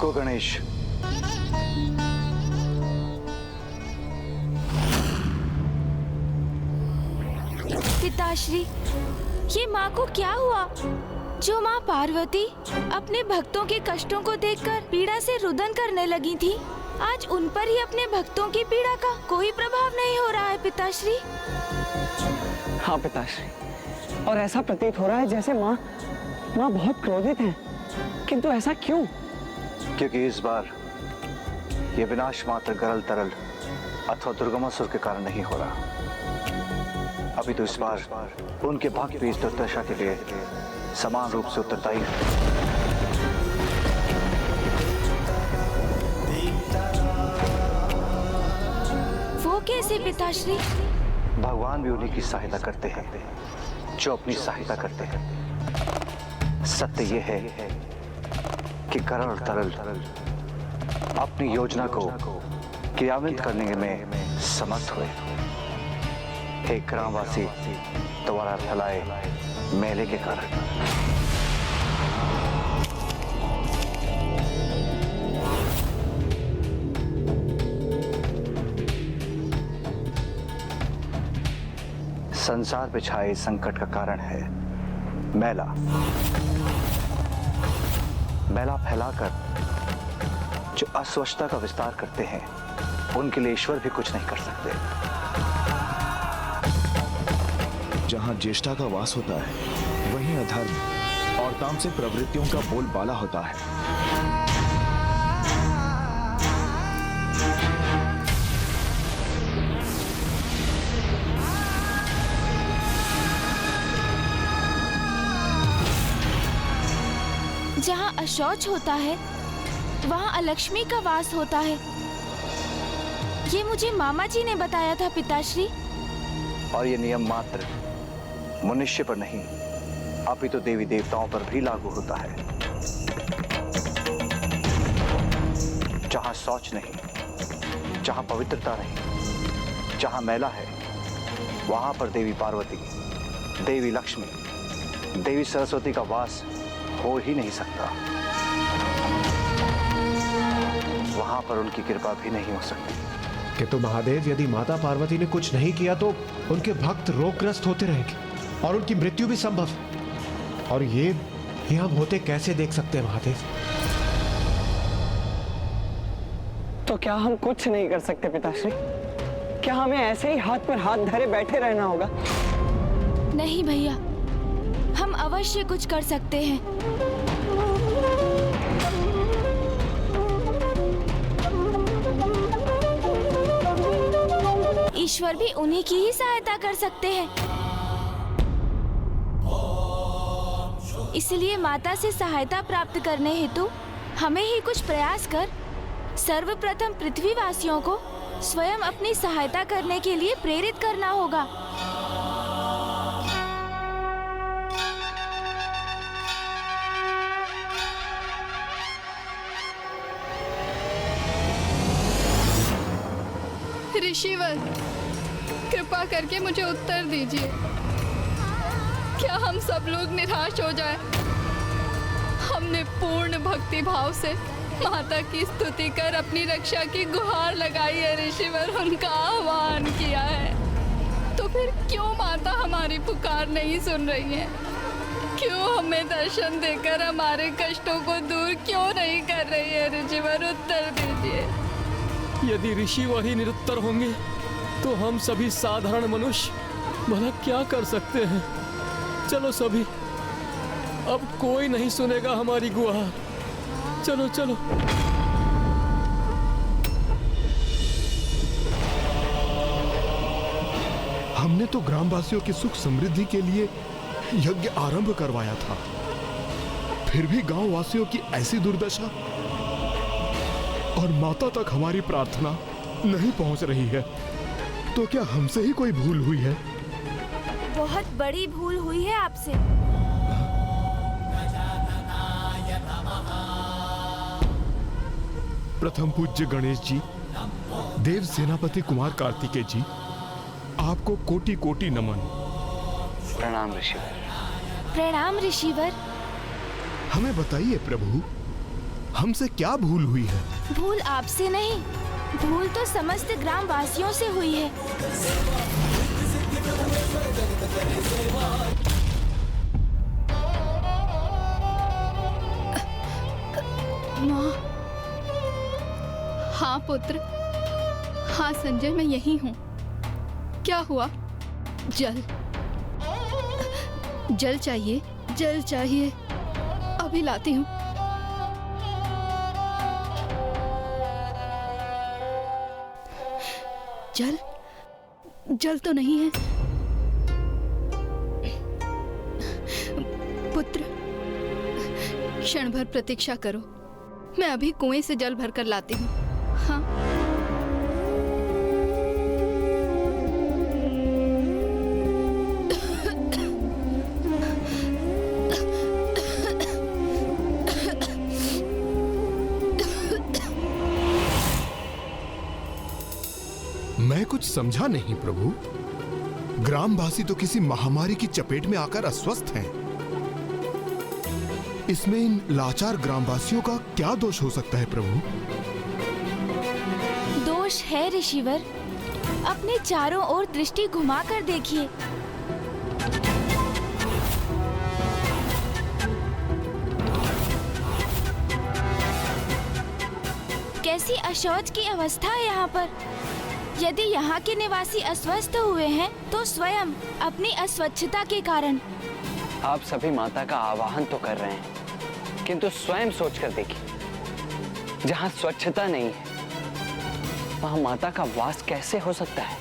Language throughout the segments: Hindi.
रुको गणेश। पिताश्री, ये माँ को क्या हुआ? जो माँ पार्वती अपने भक्तों के कष्टों को देखकर पीड़ा से रुदन करने लगी थी, आज उन पर ही अपने भक्तों की पीड़ा का कोई प्रभाव नहीं हो रहा है पिताश्री। हाँ पिताश्री, और ऐसा प्रतीत हो रहा है जैसे माँ बहुत क्रोधित हैं। किंतु ऐसा क्यों? क्योंकि इस बार ये विनाश मात्र गरल तरल अथवा दुर्गमासुर के कारण नहीं हो रहा। अभी तो इस बार उनके भक्त भी इस दुर्दशा के लिए समान रूप से उत्तरदायी हैं। वो कैसे पिताश्री? भगवान भी उन्हीं की सहायता करते हैं जो अपनी सहायता करते हैं। सत्य ये है कि गरल और तरल अपनी योजना को क्रियान्वित करने में समर्थ हुए। एक ग्रामवासी द्वारा फैलाए मेले के कारण। संसार पे छाए संकट का कारण है मैला। मैला फैलाकर जो अस्वच्छता का विस्तार करते हैं उनके लिए ईश्वर भी कुछ नहीं कर सकते। जहां ज्येष्ठा का वास होता है वहीं अधर्म और तामसिक प्रवृत्तियों का बोलबाला होता है। जहाँ अशौच होता है वहाँ अलक्ष्मी का वास होता है। ये मुझे मामा जी ने बताया था पिताश्री। और ये नियम मात्र मनुष्य पर नहीं अपितु तो देवी देवताओं पर भी लागू होता है। जहां शौच नहीं, जहां पवित्रता नहीं, जहां मैला है, वहां पर देवी पार्वती, देवी लक्ष्मी, देवी सरस्वती का वास हो ही नहीं सकता। वहां पर उनकी कृपा भी नहीं हो सकती। किंतु महादेव, यदि माता पार्वती ने कुछ नहीं किया तो उनके भक्त रोगग्रस्त होते रहेंगे और उनकी मृत्यु भी संभव है। और ये हम होते कैसे देख सकते हैं महादेव? तो क्या हम कुछ नहीं कर सकते पिताश्री? क्या हमें ऐसे ही हाथ पर हाथ धरे बैठे रहना होगा? नहीं भैया, हम अवश्य कुछ कर सकते हैं। ईश्वर भी उन्हीं की ही सहायता कर सकते हैं। इसलिए माता से सहायता प्राप्त करने हेतु हमें ही कुछ प्रयास कर सर्वप्रथम पृथ्वीवासियों को स्वयं अपनी सहायता करने के लिए प्रेरित करना होगा। ऋषिवर, कृपा करके मुझे उत्तर दीजिए। क्या हम सब लोग निराश हो जाएं? हमने पूर्ण भक्ति भाव से माता की स्तुति कर अपनी रक्षा की गुहार लगाई है ऋषिवर, उनका आह्वान किया है। तो फिर क्यों माता हमारी पुकार नहीं सुन रही है? क्यों हमें दर्शन देकर हमारे कष्टों को दूर क्यों नहीं कर रही है ऋषिवर? उत्तर दीजिए। यदि ऋषि वही निरुत्तर होंगे तो हम सभी साधारण मनुष्य भला क्या कर सकते हैं? चलो सभी, अब कोई नहीं सुनेगा हमारी गुहार। चलो चलो। हमने तो ग्रामवासियों की सुख समृद्धि के लिए यज्ञ आरंभ करवाया था, फिर भी गांव वासियों की ऐसी दुर्दशा, और माता तक हमारी प्रार्थना नहीं पहुंच रही है। तो क्या हमसे ही कोई भूल हुई है? बहुत बड़ी भूल हुई है आपसे। प्रथम पूज्य गणेश जी, देव सेनापति कुमार कार्तिकेय जी, आपको कोटि कोटि नमन। प्रणाम ऋषिवर। प्रणाम ऋषिवर। हमें बताइए प्रभु, हमसे क्या भूल हुई है? भूल आपसे नहीं, भूल तो समस्त ग्राम वासियों से हुई है। माँ। हाँ पुत्र, हाँ संजय, मैं यही हूँ। क्या हुआ? जल जल चाहिए, जल चाहिए, अभी लाती हूँ। जल जल तो नहीं है। पुत्र, क्षण भर प्रतीक्षा करो, मैं अभी कुएं से जल भरकर लाती हूँ। हाँ। मैं कुछ समझा नहीं प्रभु। ग्रामवासी तो किसी महामारी की चपेट में आकर अस्वस्थ हैं। इसमें इन लाचार ग्रामवासियों का क्या दोष हो सकता है प्रभु? दोष है ऋषिवर। अपने चारों ओर दृष्टि घुमाकर देखिए। कैसी अशौच की अवस्था है यहाँ पर। यदि यहाँ के निवासी अस्वस्थ हुए हैं तो स्वयं अपनी अस्वच्छता के कारण। आप सभी माता का आवाहन तो कर रहे हैं, किंतु स्वयं सोचकर देखिए, जहाँ स्वच्छता नहीं है वहाँ माता का वास कैसे हो सकता है?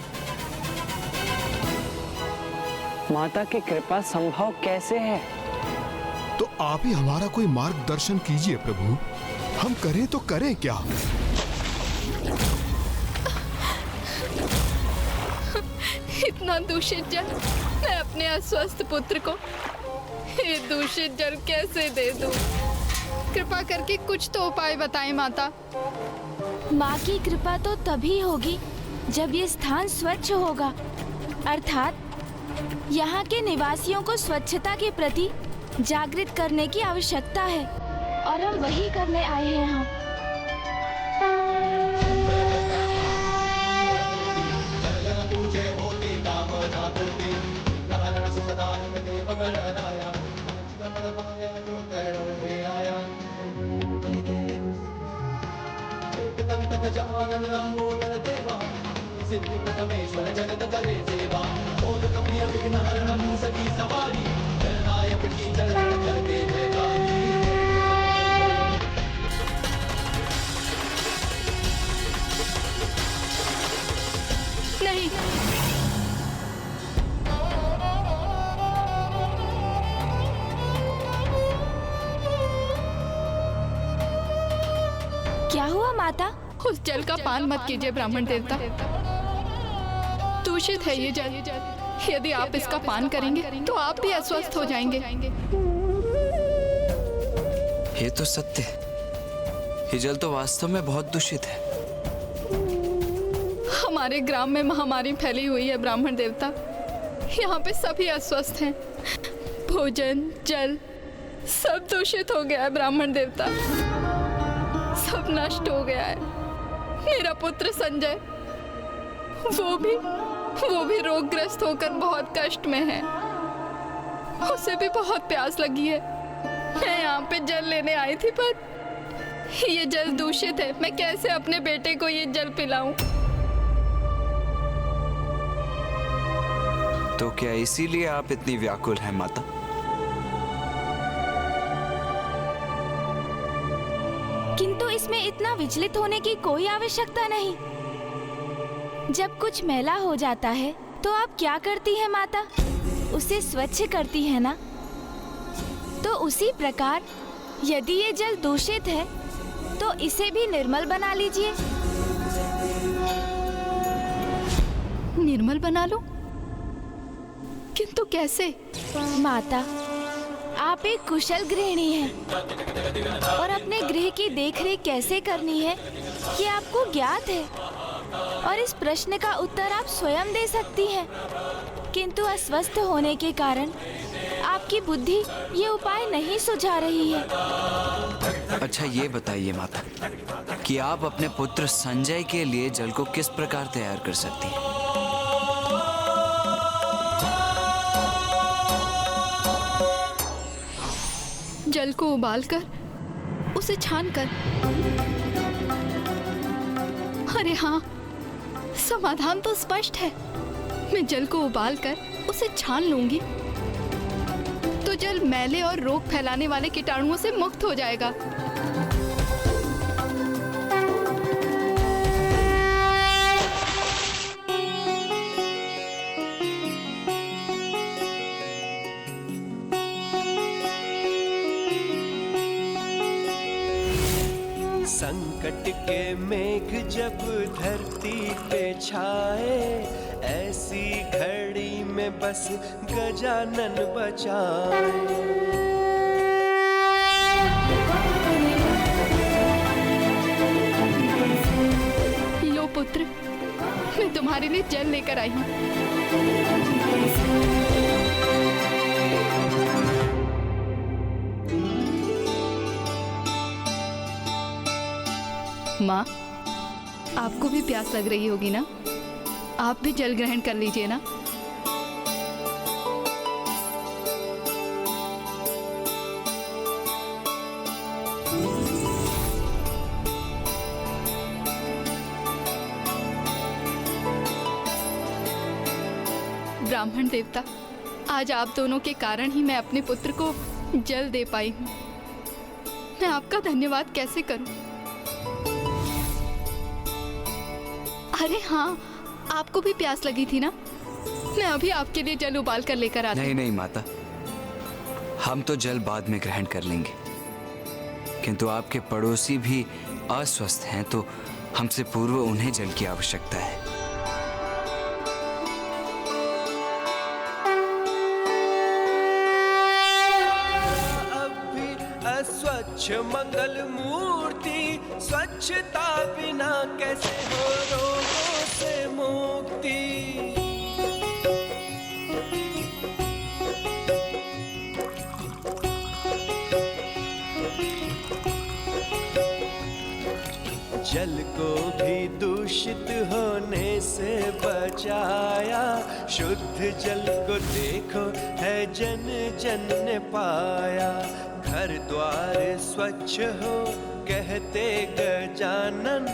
माता की कृपा संभव कैसे है? तो आप ही हमारा कोई मार्गदर्शन कीजिए प्रभु। हम करें तो करें क्या? इतना दूषित जल मैं अपने अस्वस्थ पुत्र को ये दूषित जल कैसे दे दूं? कृपा करके कुछ तो उपाय बताएं माता। माँ की कृपा तो तभी होगी जब ये स्थान स्वच्छ होगा, अर्थात यहाँ के निवासियों को स्वच्छता के प्रति जागृत करने की आवश्यकता है और हम वही करने आए हैं यहाँ। नहीं, क्या हुआ माता? उस जल का पान मत कीजिए ब्राह्मण देवता। दूषित है ये जल। यदि आप इसका पान करेंगे तो आप भी अस्वस्थ हो जाएंगे। ये तो सत्य है, ये जल तो वास्तव में बहुत दूषित है। हमारे ग्राम में महामारी फैली हुई है ब्राह्मण देवता। यहाँ पे सभी अस्वस्थ हैं। भोजन, जल सब दूषित हो गया है ब्राह्मण देवता। सब नष्ट हो गया है। मेरा पुत्र संजय, वो भी रोगग्रस्त होकर बहुत कष्ट में है। उसे भी बहुत प्यास लगी है। मैं यहाँ पे जल लेने आई थी, पर ये जल दूषित है। मैं कैसे अपने बेटे को ये जल पिलाऊं? तो क्या इसीलिए आप इतनी व्याकुल हैं माता? किंतु इसमें इतना विचलित होने की कोई आवश्यकता नहीं। जब कुछ मैला हो जाता है तो आप क्या करती हैं माता? उसे स्वच्छ करती है ना? तो उसी प्रकार यदि ये जल दूषित है तो इसे भी निर्मल बना लीजिए। निर्मल बना लो? किंतु कैसे? माता, आप एक कुशल गृहिणी हैं और अपने गृह की देखरेख कैसे करनी है ये आपको ज्ञात है और इस प्रश्न का उत्तर आप स्वयं दे सकती हैं। किंतु अस्वस्थ होने के कारण आप आपकी बुद्धि ये उपाय नहीं सुझा रही है। अच्छा ये बताइए माता कि आप अपने पुत्र संजय के लिए जल को किस प्रकार तैयार कर सकती हैं? जल को उबालकर उसे छानकर। अरे हाँ, समाधान तो स्पष्ट है। मैं जल को उबालकर उसे छान लूंगी तो जल मैले और रोग फैलाने वाले कीटाणुओं से मुक्त हो जाएगा। संकट के मेघ जब धरती पे छाए, ऐसी घड़ी में बस गजानन बचाए। लो पुत्र, मैं तुम्हारे लिए जल लेकर आई हूँ। माँ, आपको भी प्यास लग रही होगी ना? आप भी जल ग्रहण कर लीजिए ना। ब्राह्मण देवता, आज आप दोनों के कारण ही मैं अपने पुत्र को जल दे पाई हूँ। मैं आपका धन्यवाद कैसे करूँ? अरे हाँ, आपको भी प्यास लगी थी ना? मैं अभी आपके लिए जल उबाल कर लेकर आती हूँ। नहीं नहीं माता, हम तो जल बाद में ग्रहण कर लेंगे, किंतु आपके पड़ोसी भी अस्वस्थ हैं तो हमसे पूर्व उन्हें जल की आवश्यकता है। अब भी अस्वच्छ मंगल मूर्ति, स्वच्छता बिना कैसे हो रोगों से मुक्ति। जल को भी दूषित होने से बचाया, शुद्ध जल को देखो है जन जन ने पाया। घर द्वार स्वच्छ हो कहते गजानन,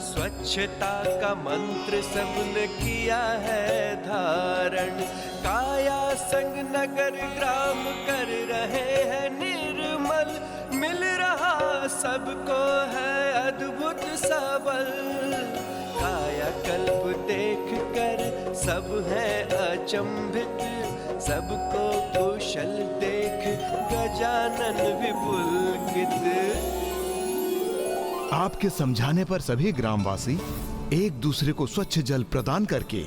स्वच्छता का मंत्र सबने किया है धारण। काया संग नगर ग्राम कर रहे हैं निर्मल, मिल रहा सबको है अद्भुत सबल। काया कल्प देख कर सब है अचंभित, सबको कुशल देख गजानन विपुलकित। आपके समझाने पर सभी ग्रामवासी एक दूसरे को स्वच्छ जल प्रदान करके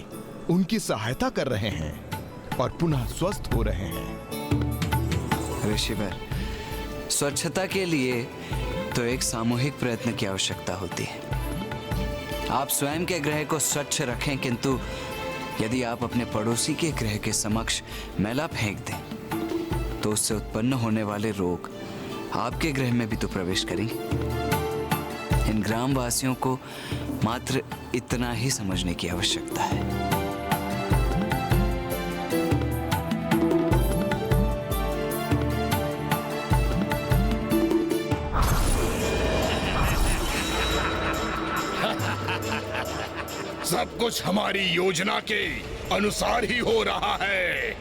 उनकी सहायता कर रहे हैं और पुनः स्वस्थ हो रहे हैं। ऋषिवर, स्वच्छता के लिए तो एक सामूहिक प्रयत्न की आवश्यकता होती है। आप स्वयं के गृह को स्वच्छ रखें, किंतु यदि आप अपने पड़ोसी के गृह के समक्ष मैला फेंक दें तो उससे उत्पन्न होने वाले रोग आपके गृह में भी तो प्रवेश करेंगे। इन ग्रामवासियों को मात्र इतना ही समझने की आवश्यकता है। सब कुछ हमारी योजना के अनुसार ही हो रहा है।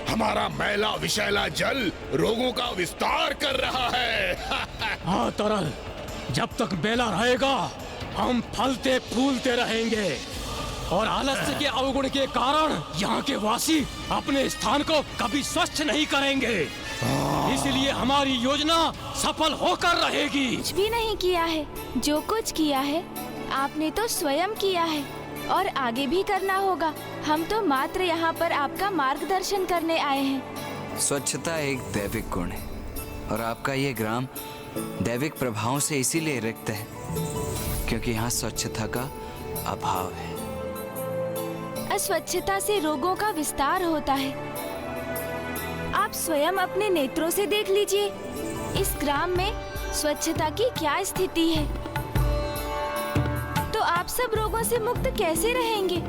हमारा मैला विषैला जल रोगों का विस्तार कर रहा है। हाँ तरल, जब तक मेला रहेगा हम फलते फूलते रहेंगे और आलस्य के अवगुण के कारण यहाँ के वासी अपने स्थान को कभी स्वच्छ नहीं करेंगे। इसलिए हमारी योजना सफल होकर रहेगी। कुछ भी नहीं किया है, जो कुछ किया है आपने तो स्वयं किया है और आगे भी करना होगा। हम तो मात्र यहाँ पर आपका मार्गदर्शन करने आए हैं। स्वच्छता एक दैविक गुण है और आपका ये ग्राम दैविक प्रभावों से इसीलिए रिक्त है क्योंकि यहाँ स्वच्छता का अभाव है। अस्वच्छता से रोगों का विस्तार होता है। आप स्वयं अपने नेत्रों से देख लीजिए इस ग्राम में स्वच्छता की क्या स्थिति है। तो आप सब रोगों से मुक्त कैसे रहेंगे?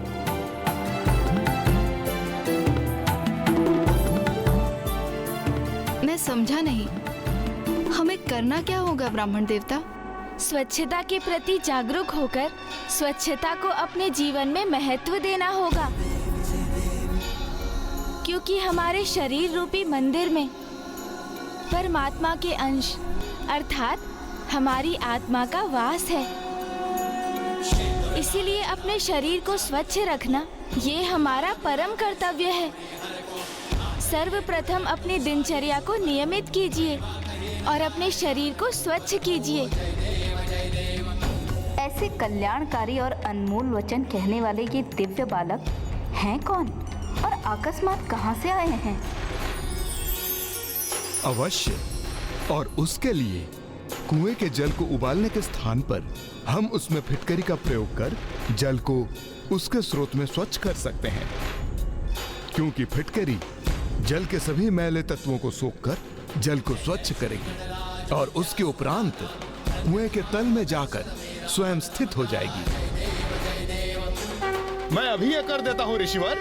मैं समझा नहीं, हमें करना क्या होगा ब्राह्मण देवता? स्वच्छता के प्रति जागरूक होकर स्वच्छता को अपने जीवन में महत्व देना होगा, क्योंकि हमारे शरीर रूपी मंदिर में परमात्मा के अंश अर्थात हमारी आत्मा का वास है। इसीलिए अपने शरीर को स्वच्छ रखना ये हमारा परम कर्तव्य है। सर्वप्रथम अपनी दिनचर्या को नियमित कीजिए और अपने शरीर को स्वच्छ कीजिए। ऐसे कल्याणकारी और अनमोल वचन कहने वाले ये दिव्य बालक हैं कौन और अकस्मात कहाँ से आए हैं? अवश्य, और उसके लिए कुएं के जल को उबालने के स्थान पर हम उसमें फिटकरी का प्रयोग कर जल को उसके स्रोत में स्वच्छ कर सकते हैं, क्योंकि फिटकरी जल के सभी मैले तत्वों को सोखकर जल को स्वच्छ करेगी और उसके उपरांत कुएं के तल में जाकर स्वयं स्थित हो जाएगी। मैं अभी यह कर देता हूं ऋषिवर।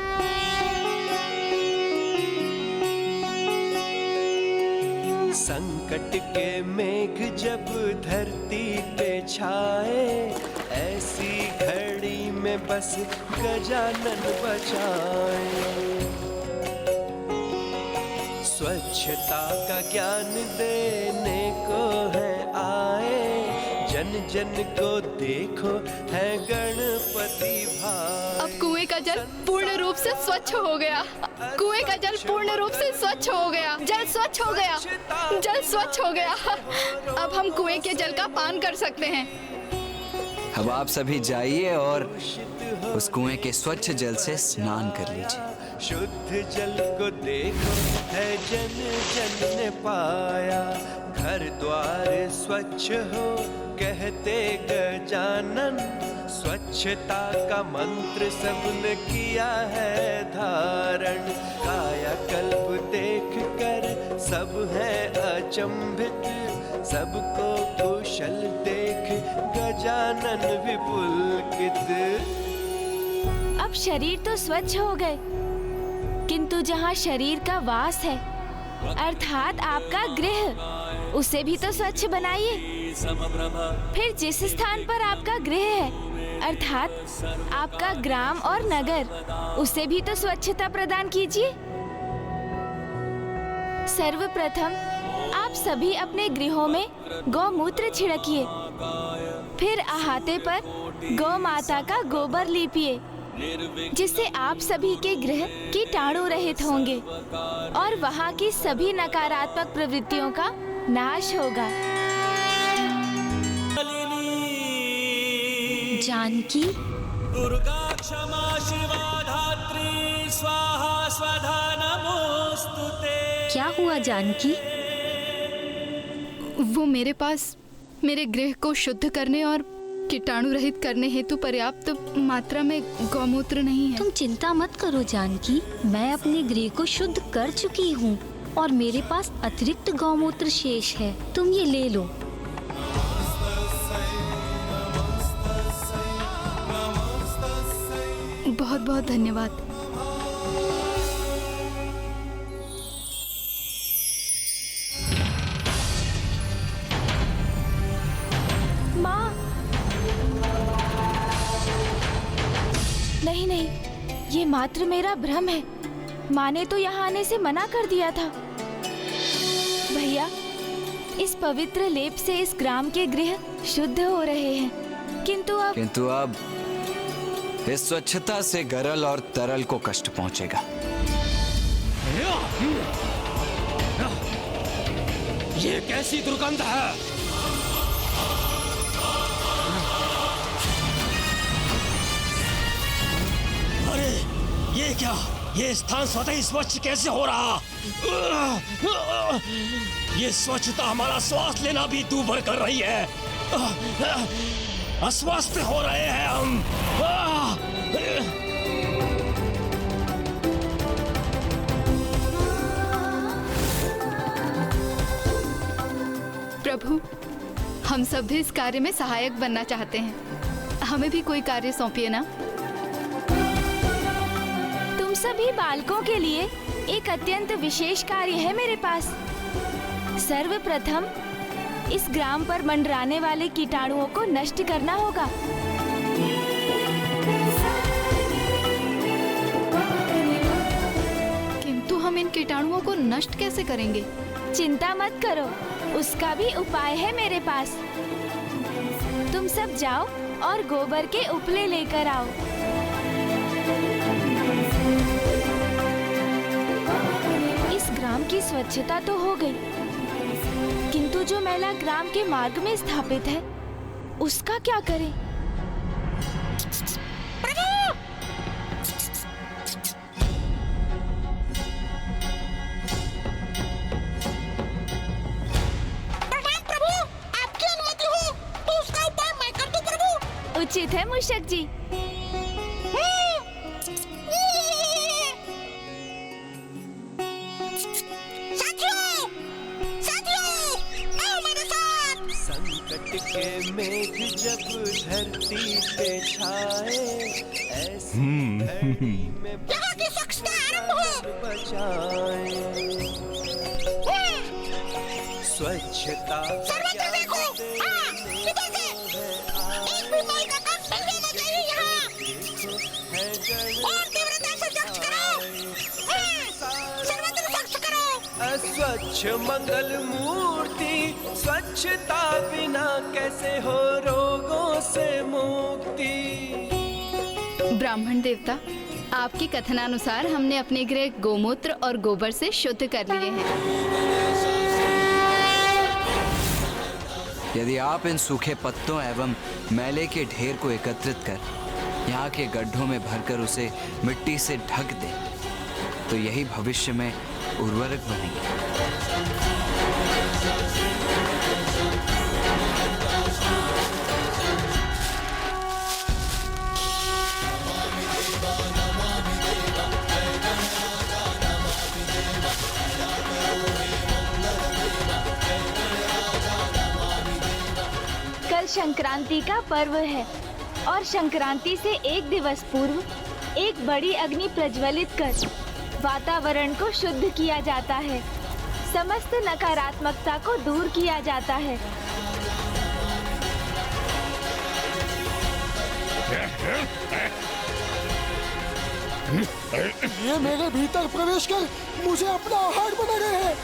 संकट के मेघ जब धरती पे छाए, ऐसी घड़ी में बस गजानन बचाए। स्वच्छता का ज्ञान देने को है आए, जन जन को देखो है गणपति भाई। अब कुएं का जल पूर्ण रूप से स्वच्छ हो गया। कुएं का जल पूर्ण रूप से स्वच्छ हो गया। जल स्वच्छ हो गया। जल स्वच्छ हो गया। अब हम कुएं के जल का पान कर सकते हैं। अब आप सभी जाइए और उस कुएं के स्वच्छ जल से स्नान कर लीजिए। शुद्ध जल को देखो है जन जन ने पाया, घर द्वार स्वच्छ हो कहते गजानन। स्वच्छता का मंत्र सबने किया है धारण, कायाकल्प देख कर सब है अचंभित, सबको कुशल देख गजानन विपुलकित। अब शरीर तो स्वच्छ हो गए, किंतु जहाँ शरीर का वास है अर्थात आपका गृह, उसे भी तो स्वच्छ बनाइए। फिर जिस स्थान पर आपका गृह है अर्थात आपका ग्राम और नगर, उसे भी तो स्वच्छता प्रदान कीजिए। सर्वप्रथम आप सभी अपने गृहों में गौमूत्र छिड़किए, फिर अहाते पर गौ माता का गोबर लीपिए, जिससे आप सभी के गृह कीटाणु रहित होंगे और वहाँ की सभी नकारात्मक प्रवृत्तियों का नाश होगा। जानकी, दुर्गा क्षमा शिवा धात्री स्वाहा स्वधा नमोस्तुते। क्या हुआ जानकी? वो मेरे पास मेरे गृह को शुद्ध करने और कीटाणु रहित करने हेतु पर्याप्त मात्रा में गौमूत्र नहीं है। तुम चिंता मत करो जानकी, मैं अपने गृह को शुद्ध कर चुकी हूँ और मेरे पास अतिरिक्त गौमूत्र शेष है, तुम ये ले लो। बहुत बहुत धन्यवाद। माँ, नहीं नहीं, ये मात्र मेरा भ्रम है। माँ ने तो यहाँ आने से मना कर दिया था। भैया, इस पवित्र लेप से इस ग्राम के गृह शुद्ध हो रहे हैं, किंतु अब इस स्वच्छता से गरल और तरल को कष्ट पहुंचेगा। ये कैसी दुर्गंध है? अरे ये क्या? ये स्थान स्वतः ही स्वच्छ कैसे हो रहा? ये स्वच्छता हमारा श्वास लेना भी दूभर कर रही है। अस्वस्थ हो रहे हैं हम। प्रभु, हम सब भी इस कार्य में सहायक बनना चाहते हैं। हमें भी कोई कार्य सौंपिए ना। तुम सभी बालकों के लिए एक अत्यंत विशेष कार्य है मेरे पास। सर्वप्रथम इस ग्राम पर मंडराने वाले कीटाणुओं को नष्ट करना होगा। किंतु हम इन कीटाणुओं को नष्ट कैसे करेंगे? चिंता मत करो, उसका भी उपाय है मेरे पास। तुम सब जाओ और गोबर के उपले लेकर आओ। इस ग्राम की स्वच्छता तो हो गई, किंतु जो मैला ग्राम के मार्ग में स्थापित है उसका क्या करें? उचित है मूषक जी। संकट के मेघ जब धरती पे छाए, ऐसी घड़ी में यहाँ की स्वच्छता आरंभ हो। बचाए। स्वच्छता सर्वत्र देखो, हाँ, इधर से एक भी माल का कण नहीं रहना चाहिए यहाँ। और तीव्रता से स्वच्छ करो, हाँ, सर्वत्र स्वच्छ करो। अस्वच्छ मंगल मूर्ति, स्वच्छता बिना कैसे हो रोगों से मुक्ति। ब्राह्मण देवता, आपके कथनानुसार हमने अपने गृह गोमूत्र और गोबर से शुद्ध कर लिए हैं। यदि आप इन सूखे पत्तों एवं मैले के ढेर को एकत्रित कर यहाँ के गड्ढों में भरकर उसे मिट्टी से ढक दें, तो यही भविष्य में उर्वरक बनेंगे। कल संक्रांति का पर्व है और संक्रांति से एक दिवस पूर्व एक बड़ी अग्नि प्रज्वलित कर वातावरण को शुद्ध किया जाता है, समस्त नकारात्मकता को दूर किया जाता है। ये मेरे भीतर प्रवेश कर मुझे अपना आहार बना रहे हैं।